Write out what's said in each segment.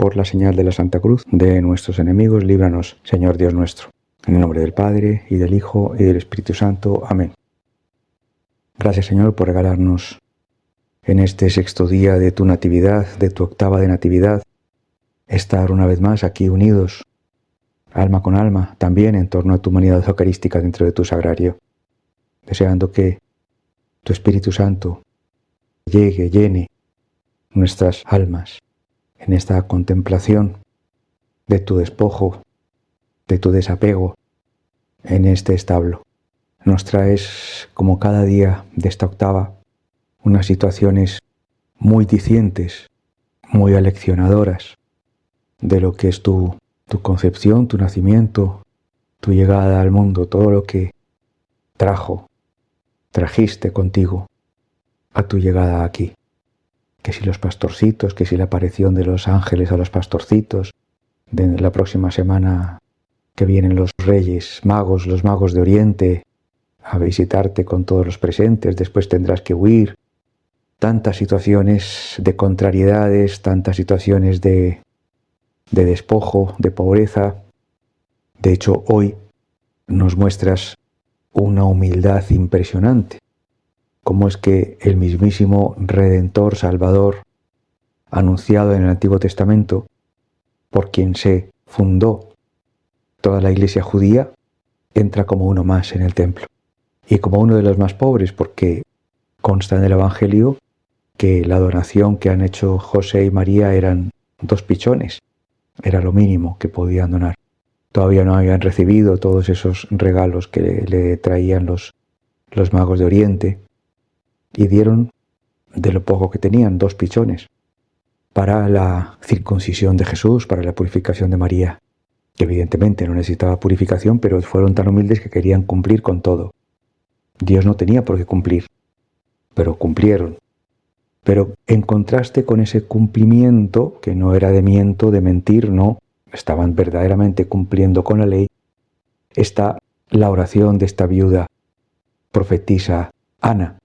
por la señal de la Santa Cruz de nuestros enemigos, líbranos, Señor Dios nuestro. En el nombre del Padre, y del Hijo, y del Espíritu Santo. Amén. Gracias, Señor, por regalarnos en este sexto día de tu natividad, de tu octava de natividad, estar una vez más aquí unidos, alma con alma, también en torno a tu humanidad eucarística dentro de tu sagrario, deseando que tu Espíritu Santo llegue, llene nuestras almas en esta contemplación de tu despojo, de tu desapego en este establo. Nos traes, como cada día de esta octava, unas situaciones muy dicientes, muy aleccionadoras de lo que es tu concepción, tu nacimiento, tu llegada al mundo, todo lo que trajiste contigo a tu llegada aquí. Que si los pastorcitos, que si la aparición de los ángeles a los pastorcitos, de la próxima semana que vienen los reyes magos, los magos de Oriente, a visitarte con todos los presentes, después tendrás que huir. Tantas situaciones de contrariedades, tantas situaciones de despojo, de pobreza. De hecho, hoy nos muestras una humildad impresionante. Cómo es que el mismísimo Redentor, Salvador, anunciado en el Antiguo Testamento, por quien se fundó toda la Iglesia judía, entra como uno más en el templo. Y como uno de los más pobres, porque consta en el Evangelio que la donación que han hecho José y María eran 2 pichones. Era lo mínimo que podían donar. Todavía no habían recibido todos esos regalos que le traían los magos de Oriente, y dieron de lo poco que tenían 2 pichones para la circuncisión de Jesús, para la purificación de María, que evidentemente no necesitaba purificación, pero fueron tan humildes que querían cumplir con todo. Dios no tenía por qué cumplir, pero cumplieron. Pero en contraste con ese cumplimiento, que no era de miento, de mentir, no, estaban verdaderamente cumpliendo con la ley, está la oración de esta viuda profetisa Ana.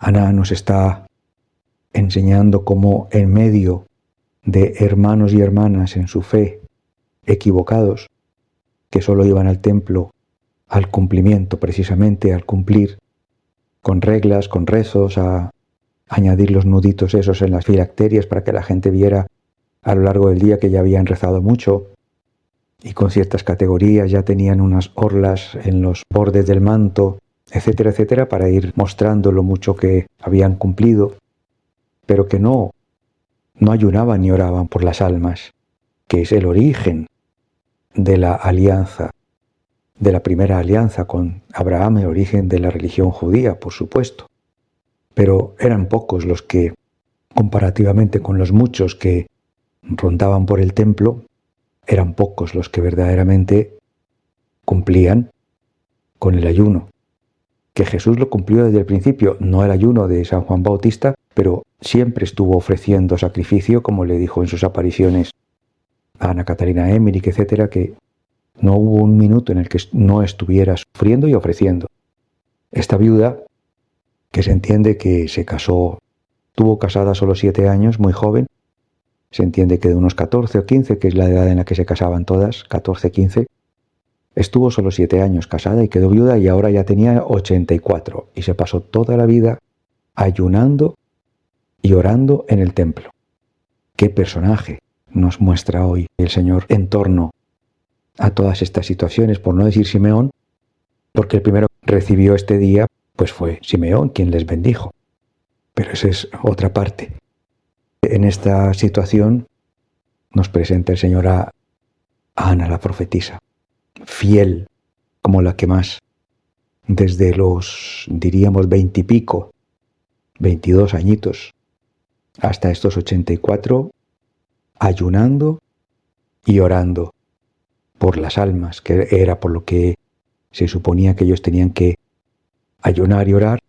Ana nos está enseñando cómo en medio de hermanos y hermanas en su fe equivocados, que solo iban al templo al cumplimiento, precisamente al cumplir con reglas, con rezos, a añadir los nuditos esos en las filacterias para que la gente viera a lo largo del día que ya habían rezado mucho, y con ciertas categorías ya tenían unas orlas en los bordes del manto, etcétera, etcétera, para ir mostrando lo mucho que habían cumplido, pero que no ayunaban ni oraban por las almas, que es el origen de la alianza, de la primera alianza con Abraham, el origen de la religión judía, por supuesto. Pero eran pocos los que, comparativamente con los muchos que rondaban por el templo, eran pocos los que verdaderamente cumplían con el ayuno. Que Jesús lo cumplió desde el principio, no el ayuno de San Juan Bautista, pero siempre estuvo ofreciendo sacrificio, como le dijo en sus apariciones a Ana Catalina Emmerich, etcétera, que no hubo un minuto en el que no estuviera sufriendo y ofreciendo. Esta viuda, que se entiende que se casó, estuvo casada solo 7 años, muy joven, se entiende que de unos 14 o 15, que es la edad en la que se casaban todas, 14, 15, estuvo solo 7 años casada y quedó viuda, y ahora ya tenía 84 y se pasó toda la vida ayunando y orando en el templo. ¿Qué personaje nos muestra hoy el Señor en torno a todas estas situaciones? Por no decir Simeón, porque el primero que recibió este día pues fue Simeón quien les bendijo. Pero esa es otra parte. En esta situación nos presenta el Señor a Ana, la profetisa, fiel como la que más, desde los, diríamos, 20 y pico, 22 añitos, hasta estos 84, ayunando y orando por las almas, que era por lo que se suponía que ellos tenían que ayunar y orar,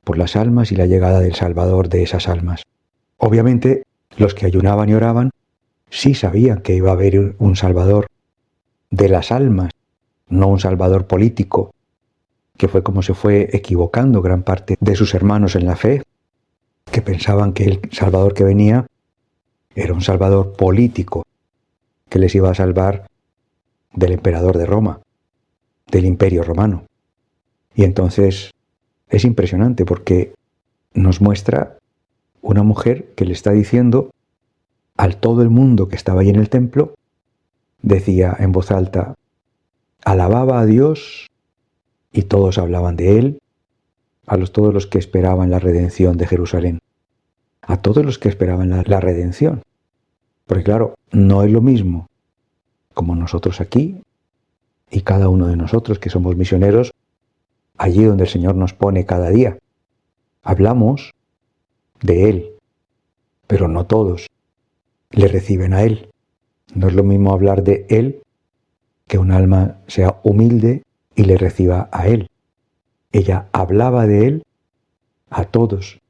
por las almas y la llegada del Salvador de esas almas. Obviamente, los que ayunaban y oraban sí sabían que iba a haber un Salvador de las almas, no un Salvador político, que fue como se fue equivocando gran parte de sus hermanos en la fe, que pensaban que el Salvador que venía era un Salvador político, que les iba a salvar del emperador de Roma, del Imperio Romano. Y entonces es impresionante porque nos muestra una mujer que le está diciendo al todo el mundo que estaba ahí en el templo, decía en voz alta, alababa a Dios y todos hablaban de él, todos los que esperaban la redención de Jerusalén, a todos los que esperaban la redención. Porque claro, no es lo mismo como nosotros aquí y cada uno de nosotros que somos misioneros allí donde el Señor nos pone cada día. Hablamos de Él, pero no todos le reciben a Él. No es lo mismo hablar de Él que un alma sea humilde y le reciba a Él. Ella hablaba de Él a todos,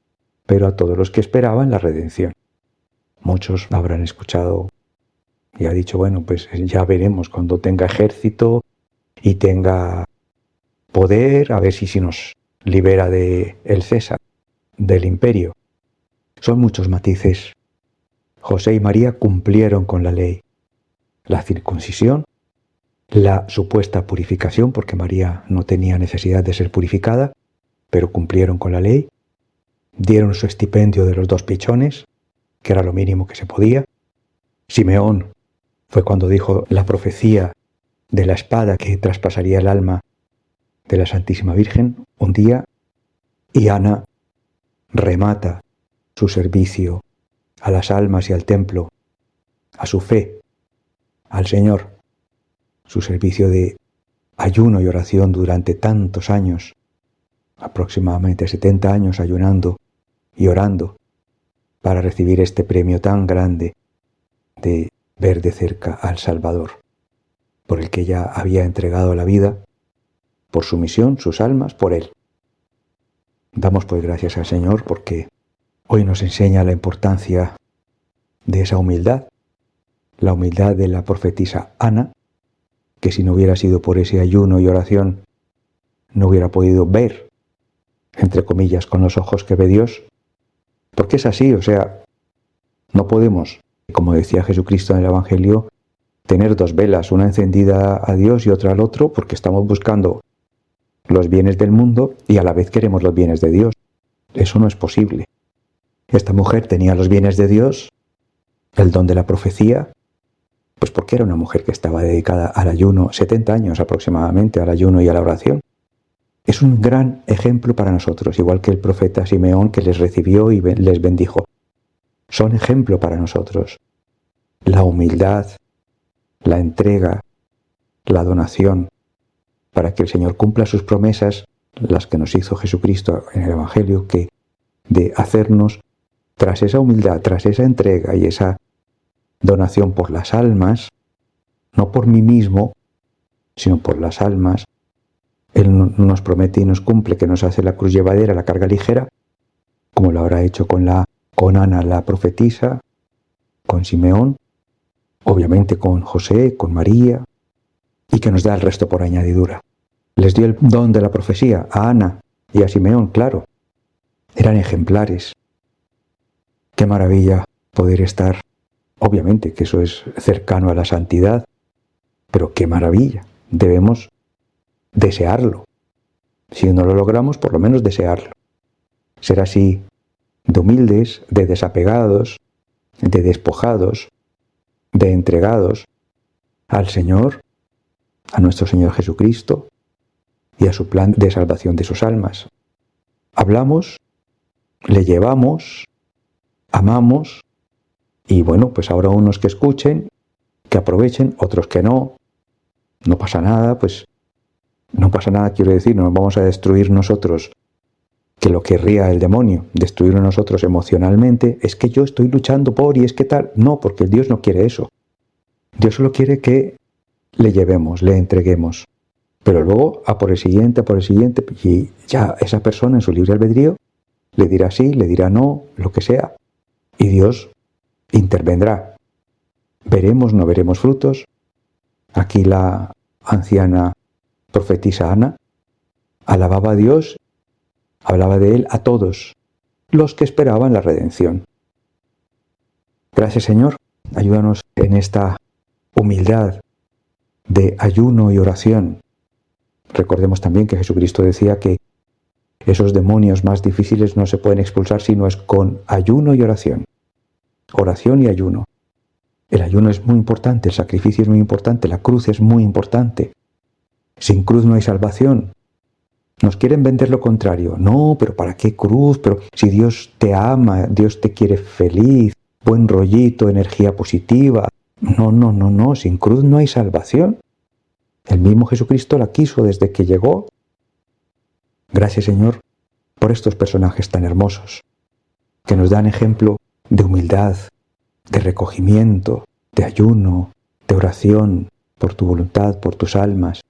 pero a todos los que esperaban la redención. Muchos habrán escuchado y ha dicho, bueno, pues ya veremos cuando tenga ejército y tenga poder, a ver si nos libera de el César, del imperio. Son muchos matices. José y María cumplieron con la ley. La circuncisión, la supuesta purificación, porque María no tenía necesidad de ser purificada, pero cumplieron con la ley. Dieron su estipendio de los 2 pichones, que era lo mínimo que se podía. Simeón fue cuando dijo la profecía de la espada que traspasaría el alma de la Santísima Virgen un día, y Ana remata su servicio a las almas y al templo, a su fe, al Señor, su servicio de ayuno y oración durante tantos años, aproximadamente 70 años ayunando y orando para recibir este premio tan grande de ver de cerca al Salvador, por el que ella había entregado la vida, por su misión, sus almas, por Él. Damos pues gracias al Señor porque hoy nos enseña la importancia de esa humildad, la humildad de la profetisa Ana, que si no hubiera sido por ese ayuno y oración, no hubiera podido ver, entre comillas, con los ojos que ve Dios, porque es así, o sea, no podemos, como decía Jesucristo en el Evangelio, tener 2 velas, una encendida a Dios y otra al otro, porque estamos buscando los bienes del mundo y a la vez queremos los bienes de Dios. Eso no es posible. Esta mujer tenía los bienes de Dios, el don de la profecía, pues porque era una mujer que estaba dedicada al ayuno, 70 años aproximadamente al ayuno y a la oración. Es un gran ejemplo para nosotros, igual que el profeta Simeón que les recibió y les bendijo. Son ejemplo para nosotros. La humildad, la entrega, la donación, para que el Señor cumpla sus promesas, las que nos hizo Jesucristo en el Evangelio, que de hacernos, tras esa humildad, tras esa entrega y esa donación por las almas, no por mí mismo, sino por las almas, Él nos promete y nos cumple que nos hace la cruz llevadera, la carga ligera, como lo habrá hecho con Ana la profetisa, con Simeón, obviamente con José, con María, y que nos da el resto por añadidura. Les dio el don de la profecía a Ana y a Simeón, claro. Eran ejemplares. Qué maravilla poder estar, obviamente que eso es cercano a la santidad, pero qué maravilla. Debemos desearlo. Si no lo logramos, por lo menos desearlo. Ser así de humildes, de desapegados, de despojados, de entregados al Señor, a nuestro Señor Jesucristo y a su plan de salvación de sus almas. Hablamos, le llevamos, amamos, y bueno, pues ahora unos que escuchen, que aprovechen, otros que no. No pasa nada, pues no pasa nada, quiero decir, no nos vamos a destruir nosotros, que lo querría el demonio, destruirnos nosotros emocionalmente, es que yo estoy luchando por y es que tal. No, porque Dios no quiere eso. Dios solo quiere que le llevemos, le entreguemos. Pero luego, a por el siguiente, y ya esa persona en su libre albedrío le dirá sí, le dirá no, lo que sea, y Dios intervendrá. Veremos, no veremos frutos. Aquí la anciana profetisa Ana alababa a Dios, hablaba de Él a todos los que esperaban la redención. Gracias, Señor. Ayúdanos en esta humildad, de ayuno y oración. Recordemos también que Jesucristo decía que esos demonios más difíciles no se pueden expulsar sino es con ayuno y oración. Oración y ayuno. El ayuno es muy importante, el sacrificio es muy importante, la cruz es muy importante. Sin cruz no hay salvación. Nos quieren vender lo contrario. No, pero ¿para qué cruz? Pero si Dios te ama, Dios te quiere feliz, buen rollito, energía positiva. No, sin cruz no hay salvación. El mismo Jesucristo la quiso desde que llegó. Gracias, Señor, por estos personajes tan hermosos, que nos dan ejemplo de humildad, de recogimiento, de ayuno, de oración, por tu voluntad, por tus almas.